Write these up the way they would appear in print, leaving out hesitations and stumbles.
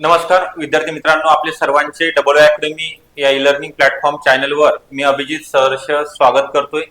नमस्कार विद्यार्थी मित्रांनो, आपले सर्वांचे डबल अकॅडमी या ई लर्निंग प्लॅटफॉर्म चॅनलवर मी अभिजित सहर्ष स्वागत करतोय।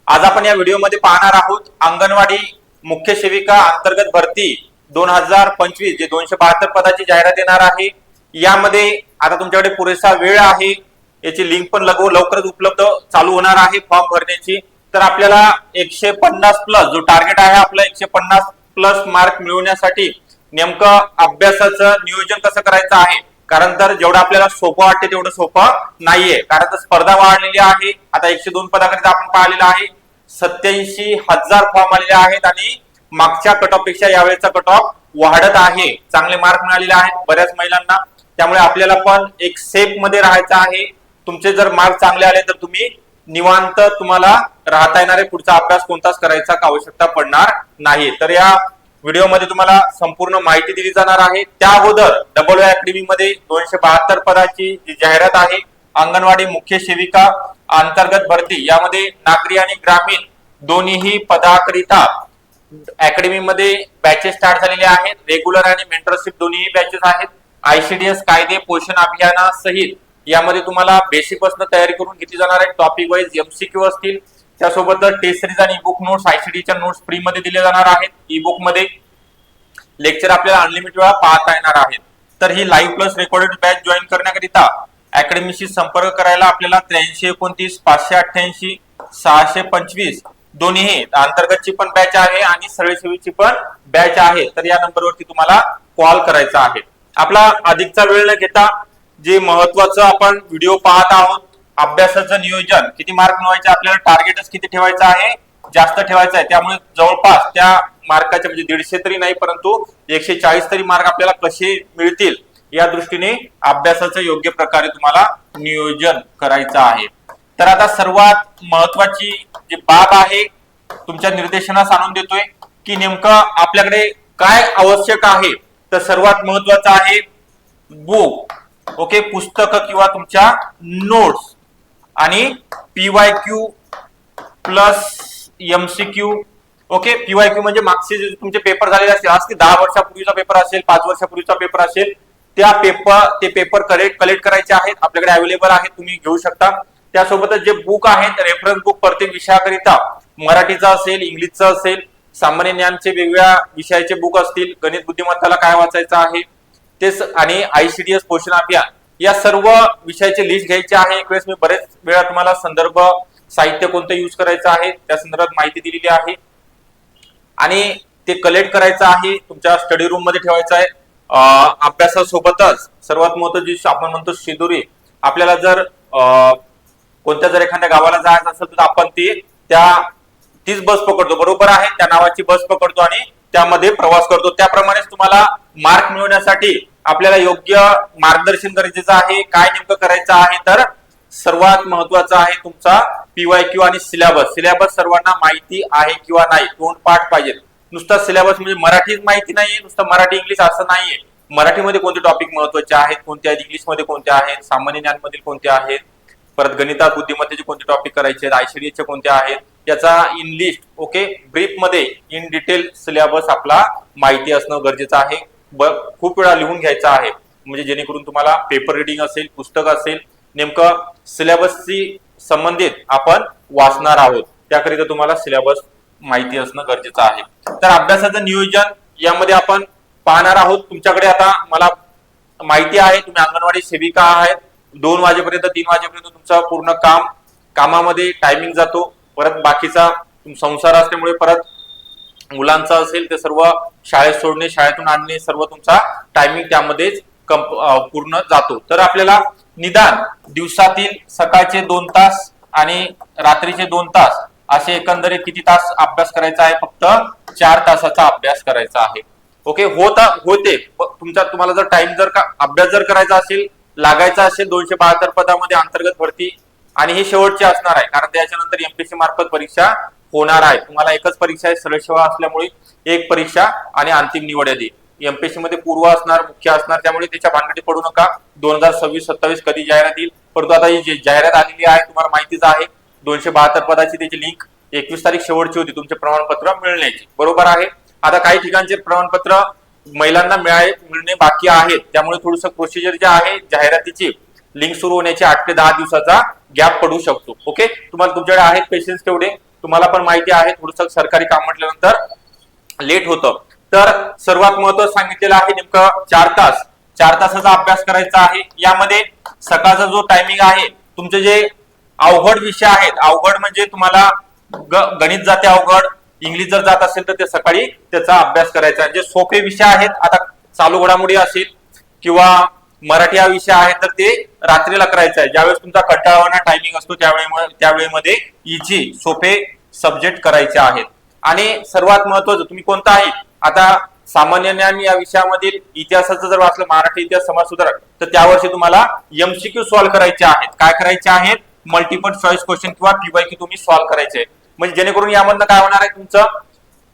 आज आपण या व्हिडिओमध्ये पाहणार आहोत अंगणवाडी मुख्य सेविका अंतर्गत भरती 2025 जे 272 पदाची जाहिरात येणार आहे। यामध्ये आता तुमच्याकडे पुरेसा वेळ आहे, याची लिंक पण लवकरच उपलब्ध चालू होणार आहे फॉर्म भरण्याची। तर आपल्याला 150 प्लस जो टार्गेट आहे आपला 150 प्लस मार्क मिळवण्यासाठी नेमकं अभ्यासाचं नियोजन कसं करायचं आहे, कारण तर जेवढं आपल्याला सोपं वाटते तेवढं सोपं नाहीये, कारण तर स्पर्धा वाढलेली आहे। आता 102 पदाकरिता आपण पाहिलेलं आहे 87,000 फॉर्म आलेले आहेत आणि मागच्या कट ऑफ पेक्षा यावेळेचा कट ऑफ वाढत आहे। चांगले मार्क मिळालेले आहेत बऱ्याच महिलांना, त्यामुळे आपल्याला पण एक सेफ मध्ये राहायचं आहे। तुमचे जर मार्क चांगले आले तर तुम्ही निवांत तुम्हाला राहता येणार आहे, पुढचा अभ्यास कोणताच करायचा आवश्यकता पडणार नाही। तर या व्हिडिओमध्ये तुम्हाला संपूर्ण माहिती दिली जाणार आहे। त्या अगोदर डबल अकॅडमी मध्ये 272 पदाची जी जाहिरात आहे अंगणवाडी मुख्य सेविका अंतर्गत भरती, यामध्ये नागरी आणि ग्रामीण दोन्हीही पदाकरिता अकॅडमी मध्ये बॅचेस स्टार्ट झालेले आहेत। रेग्युलर आणि मेंटरशिप दोन्ही बॅचेस आहेत। ICDS कायदे पोषण अभियानासहित यामध्ये तुम्हाला बेसिक पासून तयारी करून घेतली जाणार आहे। टॉपिक वाईज MCQ असतील, त्यासोबत टेस्ट सिरीज आणि ईबुक नोट्स ICDच्या नोट्स फ्री मध्ये दिले जाणार आहेत। ईबुक मध्ये लेक्चर आपल्याला अनलिमिटेड वेळा पाहता येणार आहेत। तर ही live plus recorded batch join करण्याकरिता अकॅडमीशी संपर्क करायला आपल्याला 8329 588 625 दोन्ही अंतर्गतची पण बॅच आहे आणि सरळ सेवेची पण बॅच आहे। तर या नंबरवरती तुम्हाला कॉल करायचा आहे। आपला अधिकचा वेळ न घेता जे महत्वाचं आपण व्हिडिओ पाहत आहोत, अभ्यासाचं नियोजन, किती मार्क मिळवायचे, आपल्याला टार्गेटच किती ठेवायचं आहे, जास्त ठेवायचं आहे। त्यामुळे जवळपास त्या मार्काचे म्हणजे 150 तरी नाही परंतु 140 तरी मार्क आपल्याला कसे मिळतील या दृष्टीने अभ्यासाचं योग्य प्रकारे तुम्हाला नियोजन करायचं आहे। तर आता सर्वात महत्वाची जी बाब आहे तुमच्या निर्देशनास आणून देतोय की नेमकं आपल्याकडे काय आवश्यक आहे। तर सर्वात महत्वाचं आहे बुक, ओके, पुस्तक किंवा तुमच्या नोट्स आणि PYQ plus MCQ, okay. PYQ म्हणजे मागचे जे तुमचे पेपर झालेले असतील, आज ते 10 वर्षापूर्वीचा पेपर असेल, 5 वर्षापूर्वीचा पेपर असेल, ते पेपर कलेक्ट करायचे आहेत, आपल्याकडे अवेलेबल आहेत, तुम्ही घेऊ शकता। त्यासोबतच जे बुक आहेत रेफरन्स बुक प्रत्येक विषयाकरिता, मराठीचा असेल, इंग्लिशचा असेल, सामान्य ज्ञानचे वेगवेगळ्या विषयाचे बुक असतील, गणित बुद्धिमत्ताला काय वाचायचं आहे तेच, आणि ICDS पोषण अभियान या सर्व विषयाची लिस्ट घ्यायची आहे। एक वेळेस मी बरेच वेळा तुम्हाला संदर्भ साहित्य कोणतं यूज करायचं आहे त्या संदर्भात माहिती दिलेली आहे आणि ते कलेक्ट करायचं आहे, तुमच्या स्टडी रूम मध्ये ठेवायचं आहे। अभ्यासासोबतच सर्वात महत्त्वाची जी आपण म्हणतो शिदुरी, आपल्याला जर कोणत्या जर एखाद्या गावाला जायचं असेल तर आपण तीच बस पकडतो, बरोबर आहे, त्या नावाची बस पकडतो आणि त्यामध्ये प्रवास करतो। त्याप्रमाणेच तुम्हाला मार्क मिळवण्यासाठी आपल्याला योग्य मार्गदर्शन गरजेचं आहे। काय नेमकं करायचं आहे, तर सर्वात महत्वाचं आहे तुमचा PYQ आणि सिलेबस सर्वांना माहिती आहे किंवा नाही, तोंडपाठ पाहिजे। नुसता सिलेबस म्हणजे मराठीच माहिती नाहीये, नुसतं मराठी इंग्लिश असं नाहीये। मराठीमध्ये कोणते टॉपिक महत्वाचे आहेत, कोणते आहेत, इंग्लिशमध्ये कोणते आहेत, सामान्य ज्ञान मधील कोणते आहेत, परत गणितात बुद्धिमत्तेचे कोणते टॉपिक करायचे आहेत, ICDSचे कोणते आहेत, याचा इन लिस्ट, ओके, ब्रीफ मध्ये इन डिटेल सिलेबस आपला माहिती असणं गरजेचं आहे। खूप वेळा लिहून घ्यायचा आहे, म्हणजे जेणेकरून तुम्हाला पेपर रिडिंग असेल, पुस्तक असेल, नेमकं सिलेबसशी संबंधित आपण वाचणार आहोत, त्याकरिता तुम्हाला सिलेबस माहिती असणं गरजेचं आहे। तर अभ्यासाचं नियोजन यामध्ये आपण पाहणार आहोत। तुमच्याकडे आता मला माहिती आहे तुम्ही अंगणवाडी सेविका आहेत, 2 वाजेपर्यंत 3 वाजेपर्यंत तुमचं पूर्ण कामामध्ये टायमिंग जातो, परत बाकीचा संसार असल्यामुळे परत मुलांचं असेल ते सर्व शाळेत सोडणे, शाळेतून आणणे, सर्व तुमचा टायमिंग त्यामध्येच पूर्ण जातो। तर आपल्याला निदान दिवसातील सकाळचे 2 तास आणि रात्रीचे 2 तास असे एकंदरीत किती तास अभ्यास करायचा आहे, फक्त 4 तासाचा अभ्यास करायचा आहे, ओके। होते तुम्हाला जर टाइम अभ्यास जर करायचा असेल, लागायचा असेल 272 पदामध्ये अंतर्गत भरती, आणि ही शेवटची असणार आहे, कारण त्याच्यानंतर MPSC मार्फत परीक्षा होणार आहे। तुम्हाला एकच परीक्षा आहे, सरळ सेवा असल्यामुळे एक परीक्षा आणि अंतिम निवड यादी। MPSC मध्ये पूर्व असणार, मुख्य असणार, त्यामुळे त्याच्या भानगडीत पडू नका। 2026-27 कधी जाहिरात येईल, परंतु आता ही जाहिरात आलेली आहे तुम्हाला माहितीच आहे। 272 पदाची त्याची लिंक 21 तारीख शेवटची होती तुमचे प्रमाणपत्र मिळण्याची, बरोबर आहे। आता काही ठिकाणचे प्रमाणपत्र महिलांना मिळणे बाकी आहेत, त्यामुळे थोडस प्रोसिजर जे आहे जाहिरातीची लिंक सुरू होण्याची 8 ते 10 दिवसाचा गॅप पडू शकतो. ओके, तुम्हाला तुमच्याकडे आहेत पेशन्स तेवढे, तुम्हाला पण माहिती आहे थोडस सरकारी काम म्हटल्यानंतर लेट होतं. तर सर्वात महत्त्वाचं सांगितलेलं आहे नेमकं 4 तासाचा अभ्यास करायचा आहे. यामध्ये सकाळचा जो टायमिंग आहे, तुमचे जे अवघड विषय आहेत, अवघड म्हणजे तुम्हाला गणित जाते अवघड, इंग्लिश जर जात असेल तर ते सकाळी त्याचा अभ्यास करायचा. जे सोपे विषय आहेत, आता चालू घडामोडी असेल किंवा मराठी हा विषय आहे तर ते रात्रीला करायचा आहे, ज्यावेळेस तुमचा कंटाळवाणा टायमिंग असतो त्यावेळेमध्ये इझी सोपे सब्जेक्ट करायचे आहेत. आणि सर्वात महत्वाचं तुम्ही कोणताही आता सामान्य ज्ञान या विषयामधील इतिहासाचं जर वाचलं, मराठी इतिहास समाज सुधारक, तर त्यावर्षी तुम्हाला एमसीक्यू सॉल्व्ह करायचे आहेत. काय करायचे आहेत? मल्टिपल चॉईस क्वेश्चन किंवा पीवायक्यू तुम्ही सॉल्व्ह करायचे. म्हणजे जेणेकरून यामधनं काय होणार आहे, तुमचं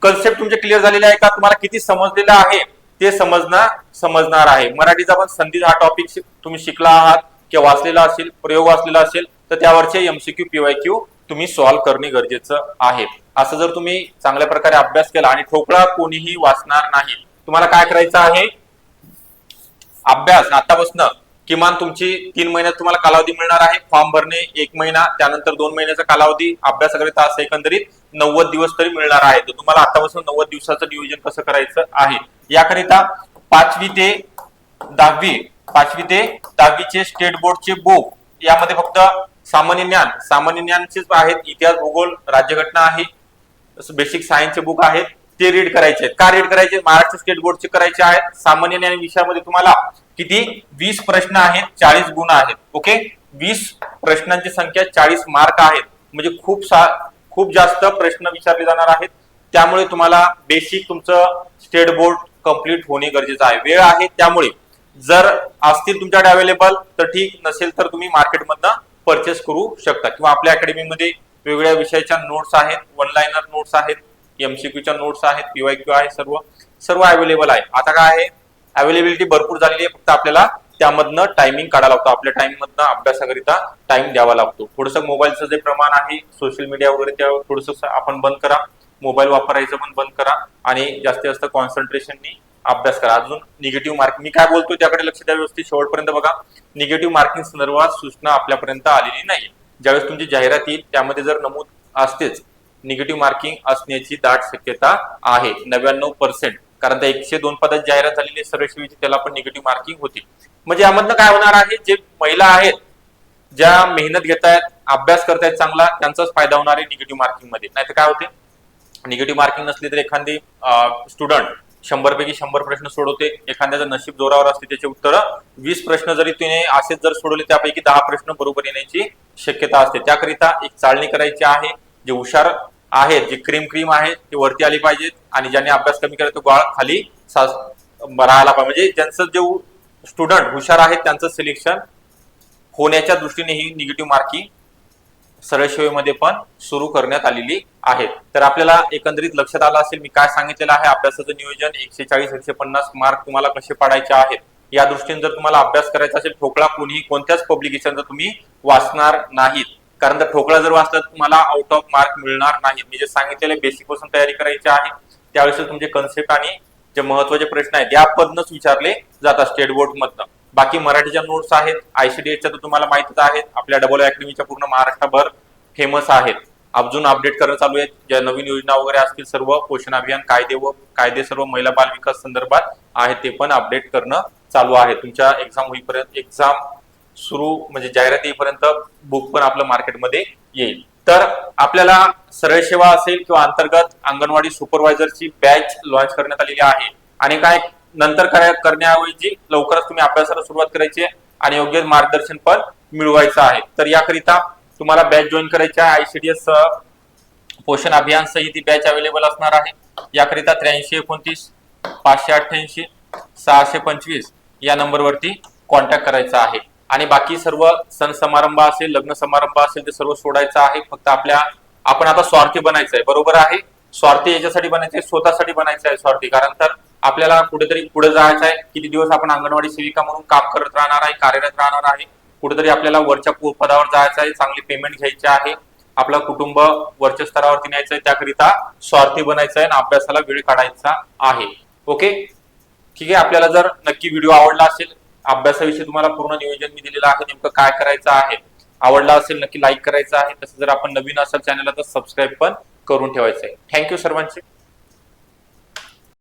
कन्सेप्ट तुमचे क्लिअर झालेले आहे का, तुम्हाला किती समजलेलं आहे ते समजणार आहे. मराठीचा पण संधी हा टॉपिक तुम्ही शिकला आहात किंवा वाचलेला असेल, प्रयोग वाचलेला असेल, तर त्यावरचे एमसीक्यू पीवायक्यू तुम्ही सॉल्व्ह करणे गरजेचं आहे. असं जर तुम्ही चांगल्या प्रकारे अभ्यास केला आणि ठोकळा कोणीही वाचणार नाही. तुम्हाला काय करायचं आहे, अभ्यास आतापासून किमान तुमची 3 महिन्यात तुम्हाला कालावधी मिळणार आहे. फॉर्म भरणे 1 महिना, त्यानंतर 2 महिन्याचा कालावधी, अभ्यासाकरिता असं एकंदरीत 90 दिवस तरी मिळणार आहे. तर तुम्हाला आतापासून 90 दिवसाचं नियोजन कसं करायचं आहे, याकरिता 5वी ते 10वीचे स्टेट बोर्डचे बुक, यामध्ये फक्त सामान्य ज्ञानचेच आहेत. इतिहास, भूगोल, राज्यघटना आहे, बेसिक सायन्सचे बुक आहेत, ते रीड करायचे आहेत. का रीड करायचे? महाराष्ट्र स्टेट बोर्डचे करायचे आहेत. सामान्य ज्ञान विषयामध्ये तुम्हाला किती 20 प्रश्न आहेत, 40 गुण आहेत. ओके, 20 प्रश्नांची संख्या 40 मार्क आहेत, म्हणजे खूप जास्त प्रश्न विचारले जाणार आहेत. त्यामुळे तुम्हाला बेसिक तुमचं स्टेट बोर्ड कंप्लीट होणे गरजेचं आहे. वेळ आहे, त्यामुळे जर असतील तुमच्याकडे अवेलेबल तर ठीक, नसेल तर तुम्ही मार्केटमधनं परचेस करू शकता किंवा आपल्या अकॅडमीमध्ये वेगवेगळ्या विषयाच्या नोट्स आहेत, वन लाइनर नोट्स आहेत, एमसीक्यूच्या नोट्स आहेत, पीवायक्यू आहे, सर्व अवेलेबल आहे. आता काय आहे, अवेलेबिलिटी भरपूर झालेली आहे, फक्त आपल्याला त्यामधनं टायमिंग काढायला लागतो. आपल्या टाइम मधनं अभ्यासाकरिता टाइम द्यावा लागतो. थोडंसं मोबाईलचं जे प्रमाण आहे, सोशल मीडिया वगैरे, त्यावर थोडंसं आपण बंद करा. मोबाईल वापरायचं पण बंद करा आणि जास्तीत जास्त कॉन्सन्ट्रेशननी अभ्यास करा. अजून निगेटिव्ह मार्किंग, मी काय बोलतोय त्याकडे लक्ष द्या व्यवस्थित, शेवटपर्यंत बघा. निगेटिव्ह मार्किंग संदर्भात सूचना आपल्यापर्यंत आलेली नाही. ज्यावेळेस तुमची जाहिरात येईल त्यामध्ये जर नमूद असतेच निगेटिव्ह मार्किंग असण्याची दाट शक्यता आहे 99%. कारण त्या 102 पदाची जाहिरात झालेली सरळ सेवेची, त्याला पण निगेटिव्ह मार्किंग होती. म्हणजे यामधनं काय होणार आहे, जे महिला आहेत, ज्या मेहनत घेत आहेत, अभ्यास करतायत चांगला, त्यांचाच फायदा होणार आहे निगेटिव्ह मार्किंग मध्ये. नाही तर काय होते, निगेटिव्ह मार्किंग नसली तर एखादी स्टुडंट 100 पैकी 100 प्रश्न सोडवते, एखाद्याचं नशीब जोरावर असते, त्याचे उत्तर 20 प्रश्न जरी तिने असेच जर सोडवले त्यापैकी 10 प्रश्न बरोबर येण्याची शक्यता असते. त्याकरिता एक चाळणी करायची आहे. जे हुशार आहेत, जे क्रीम आहेत, ते वरती आली पाहिजेत आणि ज्यांनी अभ्यास कमी केला तो गाळ खाली राहायला पाहिजे. म्हणजे ज्यांचं जे स्टुडंट हुशार आहेत त्यांचं सिलेक्शन होण्याच्या दृष्टीने ही निगेटिव्ह मार्किंग सरळ सेवेमध्ये पण सुरू करण्यात आलेली आहे. तर आपल्याला एकंदरीत लक्षात आलं असेल मी काय सांगितलेलं आहे. अभ्यासाचं नियोजन 140-150 मार्क तुम्हाला कसे पाडायचे आहेत या दृष्टीने जर तुम्हाला अभ्यास करायचा असेल, ठोकळा कोणत्याच पब्लिकेशनचा तुम्ही वाचणार नाहीत. कारण तर ठोकळा जर वाचला तर तुम्हाला आउट ऑफ मार्क मिळणार नाही. मी जे सांगितलेले बेसिक पासून तयारी करायची आहे, त्यावेळेस तुमचे कन्सेप्ट आणि जे महत्वाचे प्रश्न आहेत यामधनच विचारले जातात स्टेट बोर्ड मधनं. बाकी मराठीच्या नोट्स आहेत, ICDSच्या तर तुम्हाला माहितीच आहेत, आपल्या डबल अकॅडमीच्या पूर्ण महाराष्ट्रभर फेमस आहेत. अजून अपडेट करणं चालू आहे. ज्या नवीन योजना वगैरे असतील सर्व, पोषण अभियान, कायदे सर्व महिला बाल विकास संदर्भात आहेत ते पण अपडेट करणं चालू आहे. तुमच्या एक्झाम होईपर्यंत, एक्झाम सुरू म्हणजे जाहिरात येईपर्यंत बुक पण आपलं मार्केटमध्ये येईल. तर आपल्याला सरळ सेवा असेल किंवा अंतर्गत अंगणवाडी सुपरवायझरची बॅच लॉन्च करण्यात आलेली आहे. आणि काय नंतर करण्याऐवजी लवकरच तुम्ही अभ्यासाला सुरुवात करायची आहे आणि योग्य मार्गदर्शन पण मिळवायचं आहे. तर याकरिता तुम्हाला बॅच जॉईन करायची आहे. ICDS पोषण अभियान सहित ही बॅच अवेलेबल असणार आहे. याकरिता 8329 588 625 या नंबरवरती कॉन्टॅक्ट करायचा आहे. आणि बाकी सर्व सण समारंभ असेल, लग्न समारंभ असेल ते सर्व सोडायचं आहे. फक्त आपण आता स्वार्थी बनायचं आहे, बरोबर आहे. स्वार्थी याच्यासाठी बनायचं आहे, स्वतःसाठी बनायचं आहे स्वार्थी. कारण तर आपल्याला कुठेतरी पुढे जायचं आहे. किती दिवस आपण अंगणवाडी सेविका म्हणून काम करत राहणार आहे, कार्यरत राहणार आहे. कुठेतरी आपल्याला वरच्या पदावर जायचं आहे, चांगली पेमेंट घ्यायची आहे, आपलं कुटुंब वरच्या स्तरावरती न्यायचं आहे. त्याकरिता स्वार्थी बनायचं आहे आणि अभ्यासाला वेळ काढायचा आहे. ओके, ठीक आहे. आपल्याला जर नक्की व्हिडिओ आवडला असेल, अभ्यासाविषयी तुम्हाला पूर्ण नियोजन मी दिलेलं आहे, नेमकं काय करायचं आहे, आवडला असेल नक्की लाईक करायचं आहे. तसं जर आपण नवीन असाल चॅनलला तर सबस्क्राईब पण करून ठेवायचं आहे. थँक्यू सर्वांचे.